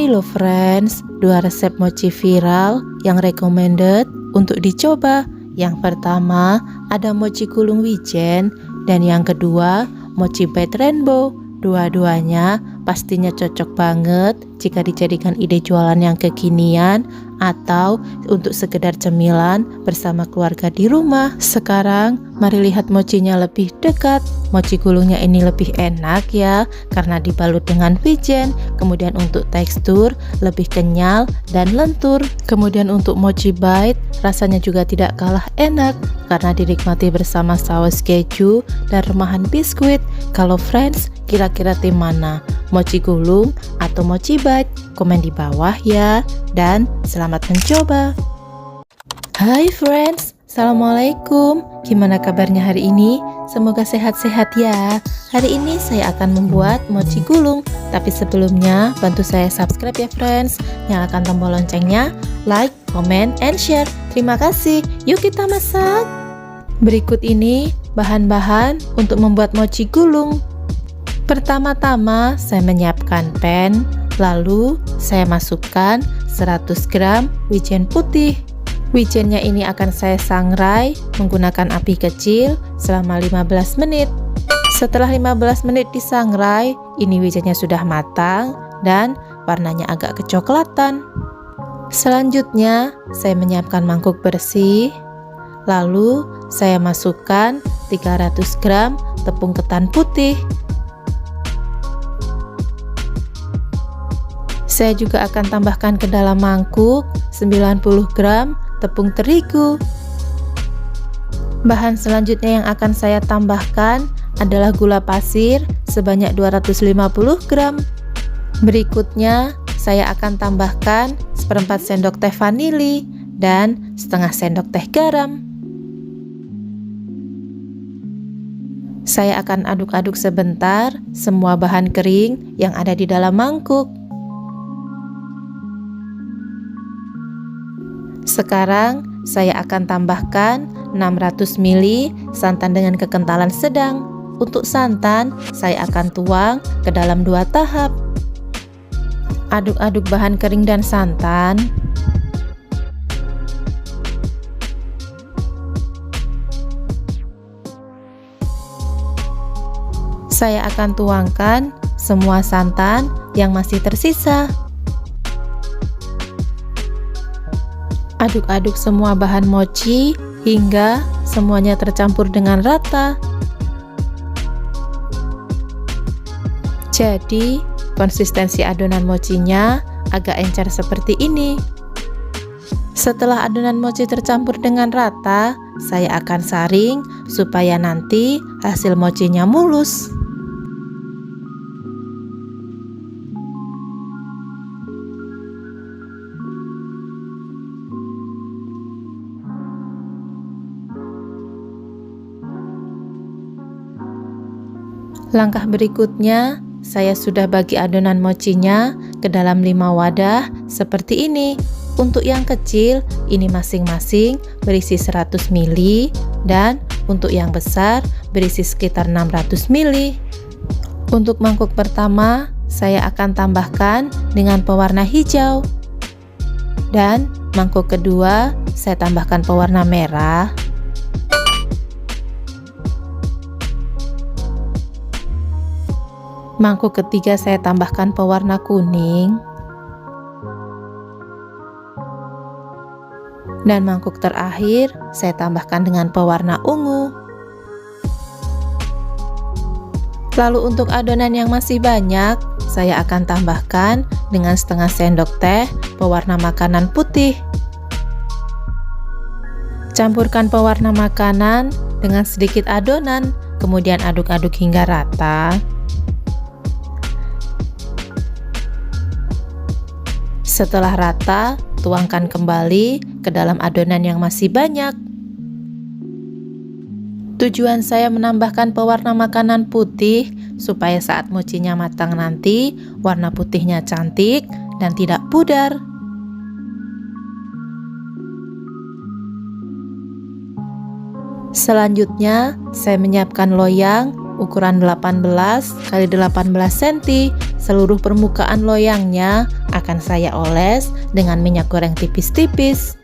Ini loh friends, 2 resep mochi viral yang recommended untuk dicoba. Yang pertama ada mochi gulung wijen, dan yang kedua mochi bite rainbow. Dua-duanya pastinya cocok banget jika dijadikan ide jualan yang kekinian atau untuk sekedar cemilan bersama keluarga di rumah. Sekarang mari lihat mochinya lebih dekat. Mochi gulungnya ini lebih enak ya, karena dibalut dengan wijen. Kemudian untuk tekstur lebih kenyal dan lentur. Kemudian untuk mochi bite rasanya juga tidak kalah enak karena dinikmati bersama saus keju dan remahan biskuit. Kalau friends, kira-kira tim mana? Mochi gulung atau mochi bite? Komen di bawah ya. Dan selamat mencoba. Hai friends, assalamualaikum. Gimana kabarnya hari ini? Semoga sehat-sehat ya. Hari ini saya akan membuat mochi gulung. Tapi sebelumnya bantu saya subscribe ya friends. Nyalakan tombol loncengnya, like, comment, and share. Terima kasih. Yuk kita masak. Berikut ini bahan-bahan untuk membuat mochi gulung. Pertama-tama saya menyiapkan pan, lalu saya masukkan 100 gram wijen putih. Wijennya ini akan saya sangrai menggunakan api kecil selama 15 menit. Setelah 15 menit disangrai, ini wijennya sudah matang dan warnanya agak kecoklatan. Selanjutnya saya menyiapkan mangkuk bersih, lalu saya masukkan 300 gram tepung ketan putih. Saya juga akan tambahkan ke dalam mangkuk 90 gram tepung terigu. Bahan selanjutnya yang akan saya tambahkan adalah gula pasir sebanyak 250 gram. Berikutnya saya akan tambahkan 1/4 sendok teh vanili dan setengah sendok teh garam. Saya akan aduk-aduk sebentar semua bahan kering yang ada di dalam mangkuk. Sekarang saya akan tambahkan 600 ml santan dengan kekentalan sedang. Untuk santan saya akan tuang ke dalam 2 tahap. Aduk-aduk bahan kering dan santan. Saya akan tuangkan semua santan yang masih tersisa. Aduk-aduk semua bahan mochi hingga semuanya tercampur dengan rata. Jadi, konsistensi adonan mochinya agak encer seperti ini. Setelah adonan mochi tercampur dengan rata, saya akan saring supaya nanti hasil mochinya mulus. Langkah berikutnya, saya sudah bagi adonan mochinya ke dalam 5 wadah seperti ini. Untuk yang kecil, ini masing-masing berisi 100 ml, dan untuk yang besar berisi sekitar 600 ml. Untuk mangkuk pertama, saya akan tambahkan dengan pewarna hijau. Dan mangkuk kedua, saya tambahkan pewarna merah. Mangkuk ketiga saya tambahkan pewarna kuning. Dan mangkuk terakhir saya tambahkan dengan pewarna ungu. Lalu untuk adonan yang masih banyak, saya akan tambahkan dengan setengah sendok teh pewarna makanan putih. Campurkan pewarna makanan dengan sedikit adonan, kemudian aduk-aduk hingga rata. Setelah rata, tuangkan kembali ke dalam adonan yang masih banyak. Tujuan saya menambahkan pewarna makanan putih supaya saat mochinya matang nanti warna putihnya cantik dan tidak pudar. Selanjutnya, saya menyiapkan loyang ukuran 18 x 18 cm. Seluruh permukaan loyangnya akan saya oles dengan minyak goreng tipis-tipis.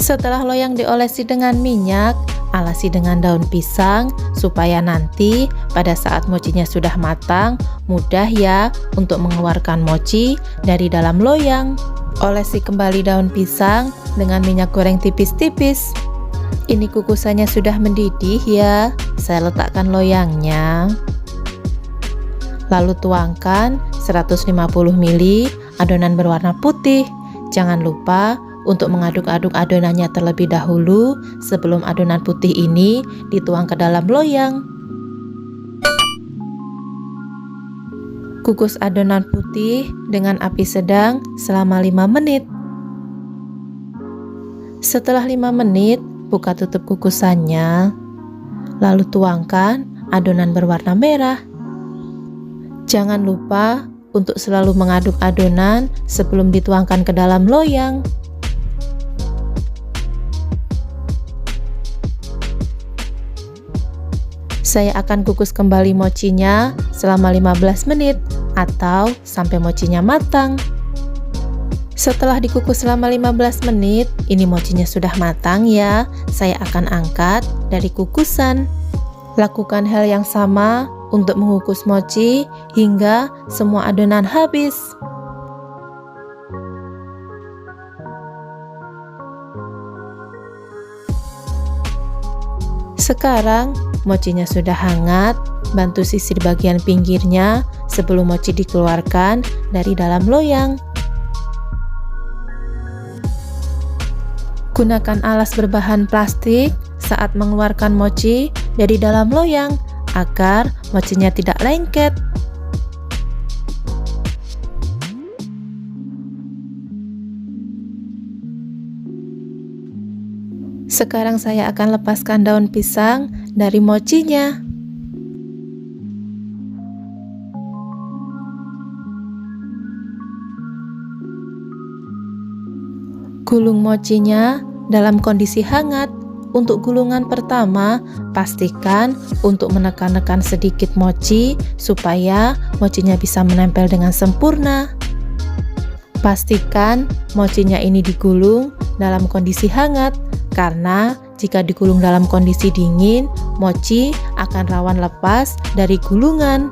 Setelah loyang diolesi dengan minyak, alasi dengan daun pisang supaya nanti pada saat mochinya sudah matang, mudah ya untuk mengeluarkan mochi dari dalam loyang. Olesi kembali daun pisang dengan minyak goreng tipis-tipis. Ini kukusannya sudah mendidih ya, saya letakkan loyangnya. Lalu tuangkan 150 ml adonan berwarna putih. Jangan lupa untuk mengaduk-aduk adonannya terlebih dahulu sebelum adonan putih ini dituang ke dalam loyang. Kukus adonan putih dengan api sedang selama 5 menit. Setelah 5 menit, buka tutup kukusannya. Lalu tuangkan adonan berwarna merah. Jangan lupa untuk selalu mengaduk adonan sebelum dituangkan ke dalam loyang. Saya akan kukus kembali mochinya selama 15 menit atau sampai mochinya matang. Setelah dikukus selama 15 menit, ini mochinya sudah matang ya. Saya akan angkat dari kukusan. Lakukan hal yang sama untuk mengukus mochi hingga semua adonan habis. Sekarang mochinya sudah hangat, bantu sisir bagian pinggirnya sebelum mochi dikeluarkan dari dalam loyang. Gunakan alas berbahan plastik saat mengeluarkan mochi dari dalam loyang agar mochinya tidak lengket. Sekarang saya akan lepaskan daun pisang dari mochinya. Gulung mochinya dalam kondisi hangat. Untuk gulungan pertama, pastikan untuk menekan-nekan sedikit mochi supaya mochinya bisa menempel dengan sempurna. Pastikan mochinya ini digulung dalam kondisi hangat, karena jika digulung dalam kondisi dingin, mochi akan rawan lepas dari gulungan.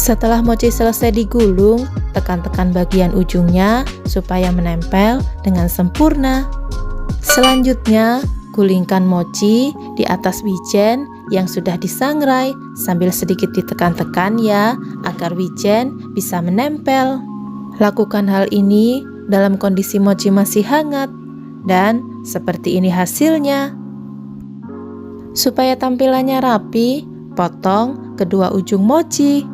Setelah mochi selesai digulung, tekan-tekan bagian ujungnya supaya menempel dengan sempurna. Selanjutnya, gulingkan mochi di atas wijen yang sudah disangrai sambil sedikit ditekan-tekan ya, agar wijen bisa menempel. Lakukan hal ini dalam kondisi mochi masih hangat, dan seperti ini hasilnya. Supaya tampilannya rapi, potong kedua ujung mochi.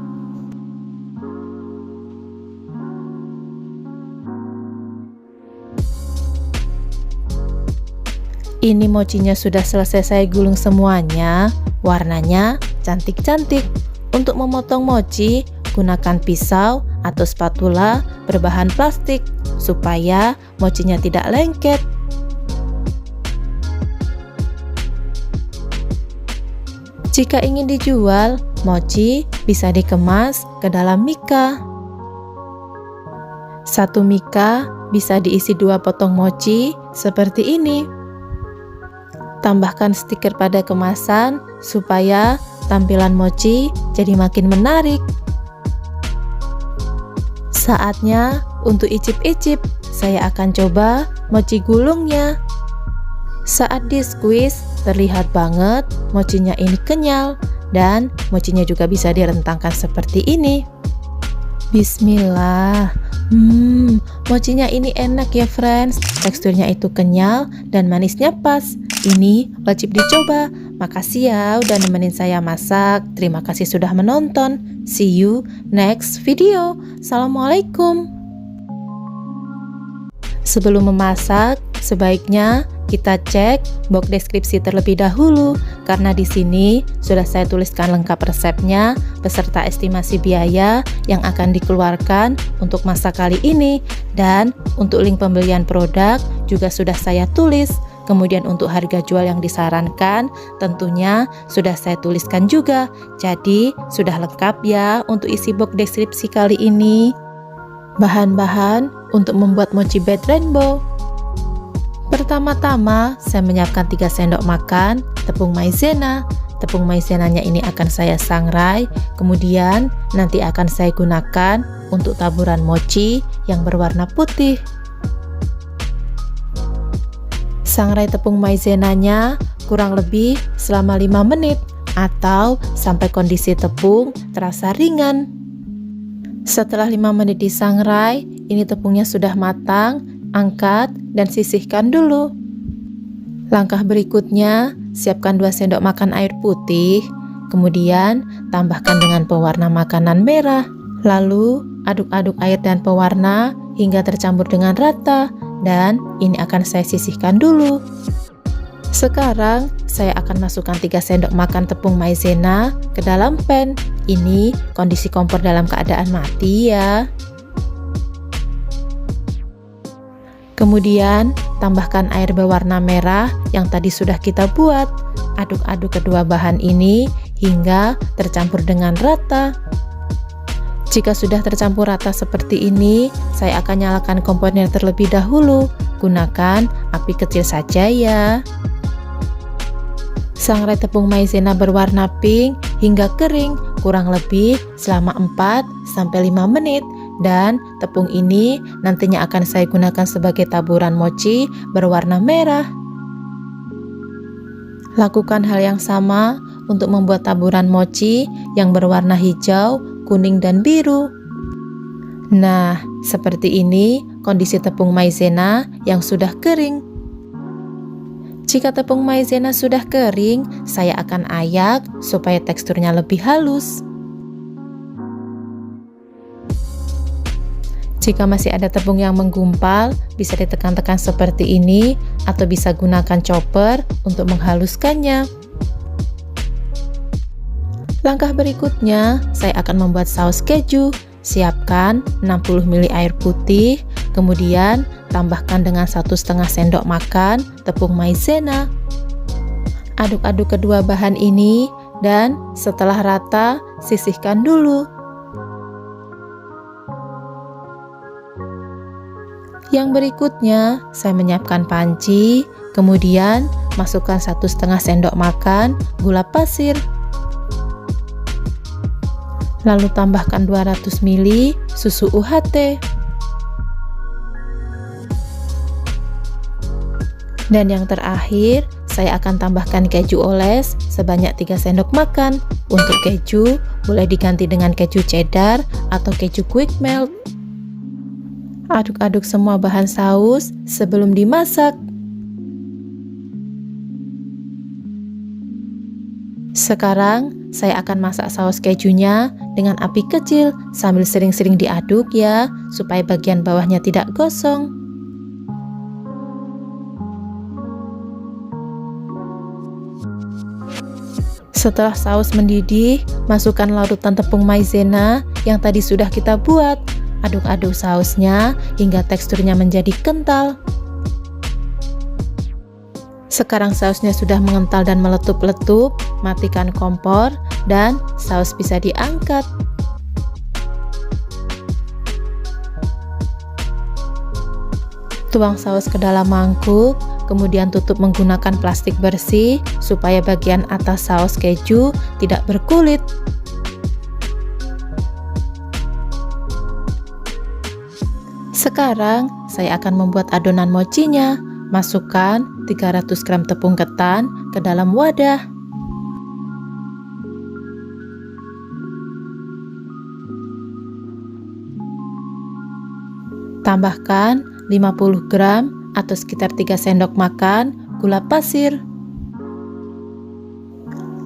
Ini mochinya sudah selesai saya gulung semuanya, warnanya cantik-cantik. Untuk memotong mochi, gunakan pisau atau spatula berbahan plastik supaya mochinya tidak lengket. Jika ingin dijual, mochi bisa dikemas ke dalam mika. Satu mika bisa diisi 2 potong mochi seperti ini. Tambahkan stiker pada kemasan supaya tampilan mochi jadi makin menarik. Saatnya untuk icip-icip. Saya akan coba mochi gulungnya. Saat di squeeze, terlihat banget mochinya ini kenyal, dan mochinya juga bisa direntangkan seperti ini. Bismillah. Mochinya ini enak ya friends. Teksturnya itu kenyal dan manisnya pas. Ini wajib dicoba. Makasih ya udah nemenin saya masak. Terima kasih sudah menonton. See you next video. Assalamualaikum. Sebelum memasak, sebaiknya kita cek box deskripsi terlebih dahulu karena di sini sudah saya tuliskan lengkap resepnya beserta estimasi biaya yang akan dikeluarkan untuk masak kali ini, dan untuk link pembelian produk juga sudah saya tulis. Kemudian untuk harga jual yang disarankan tentunya sudah saya tuliskan juga. Jadi sudah lengkap ya untuk isi box deskripsi kali ini. Bahan-bahan untuk membuat mochi bed rainbow. Pertama-tama saya menyiapkan 3 sendok makan tepung maizena. Tepung maizenanya ini akan saya sangrai, kemudian nanti akan saya gunakan untuk taburan mochi yang berwarna putih. Sangrai tepung maizenanya kurang lebih selama 5 menit atau sampai kondisi tepung terasa ringan. Setelah 5 menit disangrai, ini tepungnya sudah matang, angkat dan sisihkan dulu. Langkah berikutnya, siapkan 2 sendok makan air putih, kemudian tambahkan dengan pewarna makanan merah. Lalu aduk-aduk air dan pewarna hingga tercampur dengan rata, dan ini akan saya sisihkan dulu. Sekarang saya akan masukkan 3 sendok makan tepung maizena ke dalam pan. Ini kondisi kompor dalam keadaan mati ya. Kemudian tambahkan air berwarna merah yang tadi sudah kita buat. Aduk-aduk kedua bahan ini hingga tercampur dengan rata. Jika sudah tercampur rata seperti ini, saya akan nyalakan kompornya terlebih dahulu. Gunakan api kecil saja ya. Sangrai tepung maizena berwarna pink hingga kering kurang lebih selama 4-5 menit. Dan tepung ini nantinya akan saya gunakan sebagai taburan mochi berwarna merah. Lakukan hal yang sama untuk membuat taburan mochi yang berwarna hijau, kuning, dan biru. Nah, seperti ini kondisi tepung maizena yang sudah kering. Jika tepung maizena sudah kering, saya akan ayak supaya teksturnya lebih halus. Jika masih ada tepung yang menggumpal, bisa ditekan-tekan seperti ini atau bisa gunakan chopper untuk menghaluskannya. Langkah berikutnya, saya akan membuat saus keju. Siapkan 60 ml air putih, kemudian tambahkan dengan 1,5 sendok makan tepung maizena. Aduk-aduk kedua bahan ini dan setelah rata, sisihkan dulu. Yang berikutnya, saya menyiapkan panci, kemudian masukkan 1,5 sendok makan gula pasir. Lalu tambahkan 200 ml susu UHT. Dan yang terakhir, saya akan tambahkan keju oles sebanyak 3 sendok makan. Untuk keju, boleh diganti dengan keju cheddar atau keju quick melt. Aduk-aduk semua bahan saus sebelum dimasak. Sekarang saya akan masak saus kejunya dengan api kecil sambil sering-sering diaduk ya, supaya bagian bawahnya tidak gosong. Setelah saus mendidih, masukkan larutan tepung maizena yang tadi sudah kita buat. Aduk-aduk sausnya hingga teksturnya menjadi kental. Sekarang sausnya sudah mengental dan meletup-letup, matikan kompor dan saus bisa diangkat. Tuang saus ke dalam mangkuk, kemudian tutup menggunakan plastik bersih supaya bagian atas saus keju tidak berkulit. Sekarang saya akan membuat adonan mochinya. Masukkan 300 gram tepung ketan ke dalam wadah. Tambahkan 50 gram atau sekitar 3 sendok makan gula pasir.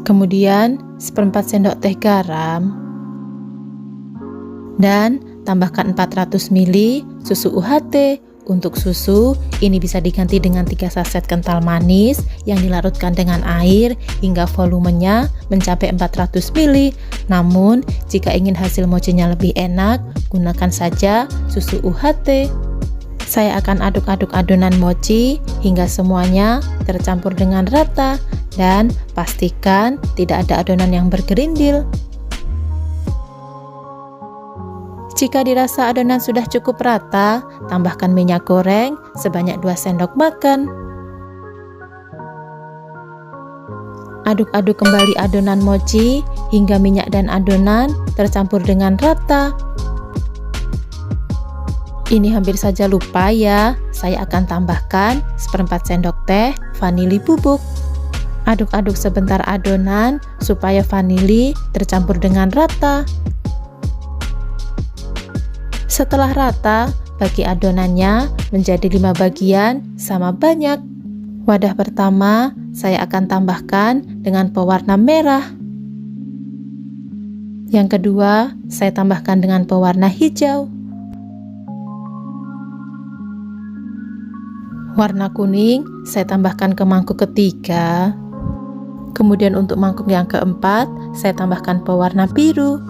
Kemudian 1/4 sendok teh garam. Dan tambahkan 400 ml susu UHT Untuk susu, ini bisa diganti dengan 3 saset kental manis yang dilarutkan dengan air hingga volumenya mencapai 400 ml. Namun, jika ingin hasil mochinya lebih enak, gunakan saja susu UHT. Saya akan aduk-aduk adonan mochi hingga semuanya tercampur dengan rata dan pastikan tidak ada adonan yang bergerindil. Jika dirasa adonan sudah cukup rata, tambahkan minyak goreng sebanyak 2 sendok makan. Aduk-aduk kembali adonan mochi hingga minyak dan adonan tercampur dengan rata. Ini hampir saja lupa ya, saya akan tambahkan 1/4 sendok teh vanili bubuk. Aduk-aduk sebentar adonan supaya vanili tercampur dengan rata. Setelah rata, bagi adonannya menjadi 5 bagian sama banyak. Wadah pertama saya akan tambahkan dengan pewarna merah. Yang kedua, saya tambahkan dengan pewarna hijau. Warna kuning saya tambahkan ke mangkuk ketiga. Kemudian untuk mangkuk yang keempat, saya tambahkan pewarna biru.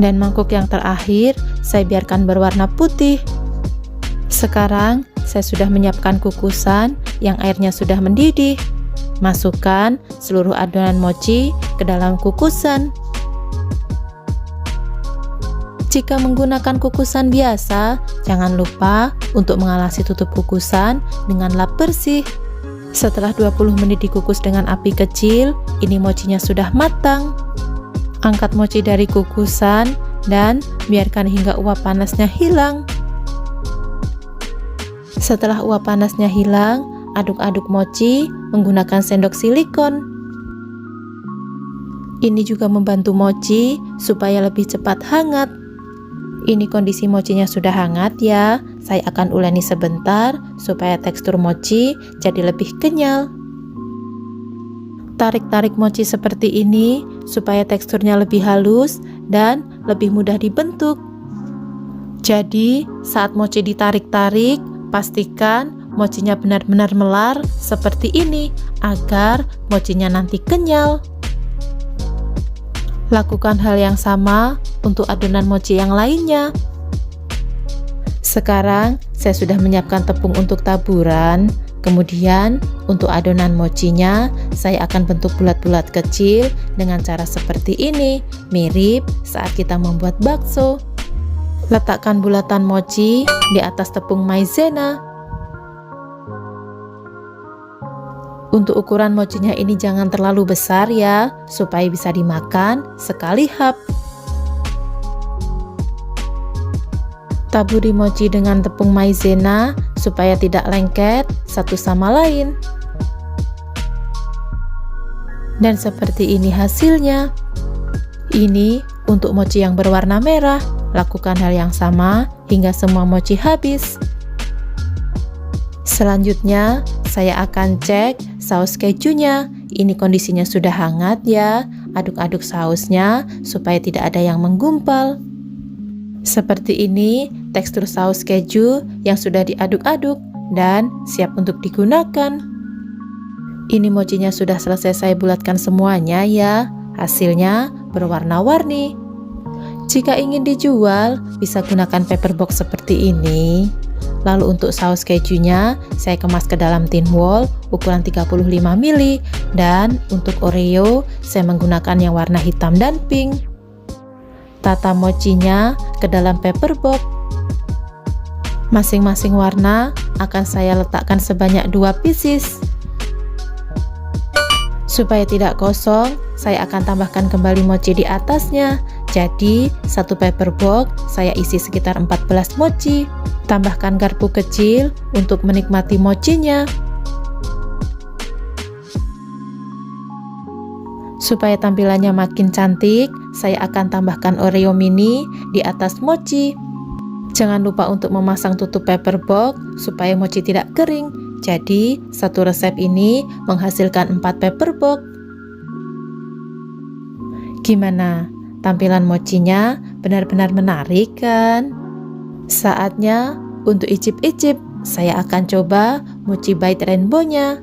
Dan mangkuk yang terakhir saya biarkan berwarna putih. Sekarang saya sudah menyiapkan kukusan yang airnya sudah mendidih. Masukkan seluruh adonan mochi ke dalam kukusan. Jika menggunakan kukusan biasa, jangan lupa untuk mengalasi tutup kukusan dengan lap bersih. Setelah 20 menit dikukus dengan api kecil, ini mochinya sudah matang. Angkat mochi dari kukusan dan biarkan hingga uap panasnya hilang. Setelah uap panasnya hilang, aduk-aduk mochi menggunakan sendok silikon. Ini juga membantu mochi supaya lebih cepat hangat. Ini kondisi mochinya sudah hangat ya. Saya akan uleni sebentar supaya tekstur mochi jadi lebih kenyal. Tarik-tarik mochi seperti ini supaya teksturnya lebih halus dan lebih mudah dibentuk. Jadi, saat mochi ditarik-tarik, pastikan mochinya benar-benar melar seperti ini agar mochinya nanti kenyal. Lakukan hal yang sama untuk adonan mochi yang lainnya. Sekarang, saya sudah menyiapkan tepung untuk taburan. Kemudian, untuk adonan mochinya, saya akan bentuk bulat-bulat kecil dengan cara seperti ini, mirip saat kita membuat bakso. Letakkan bulatan mochi di atas tepung maizena. Untuk ukuran mochinya ini jangan terlalu besar ya, supaya bisa dimakan sekali hap. Taburi mochi dengan tepung maizena supaya tidak lengket satu sama lain. Dan seperti ini hasilnya. Ini untuk mochi yang berwarna merah. Lakukan hal yang sama hingga semua mochi habis. Selanjutnya, saya akan cek saus kejunya. Ini kondisinya sudah hangat ya. Aduk-aduk sausnya supaya tidak ada yang menggumpal. Seperti ini tekstur saus keju yang sudah diaduk-aduk dan siap untuk digunakan. Ini mochinya sudah selesai saya bulatkan semuanya ya. Hasilnya berwarna-warni. Jika ingin dijual, bisa gunakan paper box seperti ini. Lalu untuk saus kejunya, saya kemas ke dalam tin wall ukuran 35 ml. Dan untuk Oreo, saya menggunakan yang warna hitam dan pink. Tata mochinya ke dalam paper box. Masing-masing warna akan saya letakkan sebanyak 2 pieces. Supaya tidak kosong, saya akan tambahkan kembali mochi di atasnya. Jadi, satu paper box saya isi sekitar 14 mochi. Tambahkan garpu kecil untuk menikmati mochinya. Supaya tampilannya makin cantik, saya akan tambahkan Oreo mini di atas mochi. Jangan lupa untuk memasang tutup paper box supaya mochi tidak kering. Jadi, satu resep ini menghasilkan 4 paper box. Gimana? Tampilan mochinya benar-benar menarik kan? Saatnya untuk icip-icip. Saya akan coba mochi bite rainbow-nya.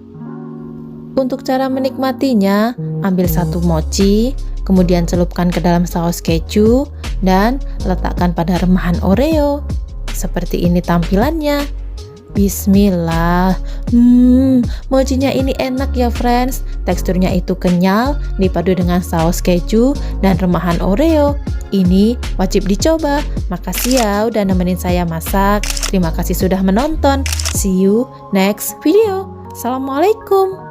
Untuk cara menikmatinya, ambil satu mochi, kemudian celupkan ke dalam saus keju, dan letakkan pada remahan Oreo. Seperti ini tampilannya. Bismillah. Mochinya ini enak ya friends. Teksturnya itu kenyal, dipadu dengan saus keju dan remahan Oreo. Ini wajib dicoba. Makasih ya udah nemenin saya masak. Terima kasih sudah menonton. See you next video. Assalamualaikum.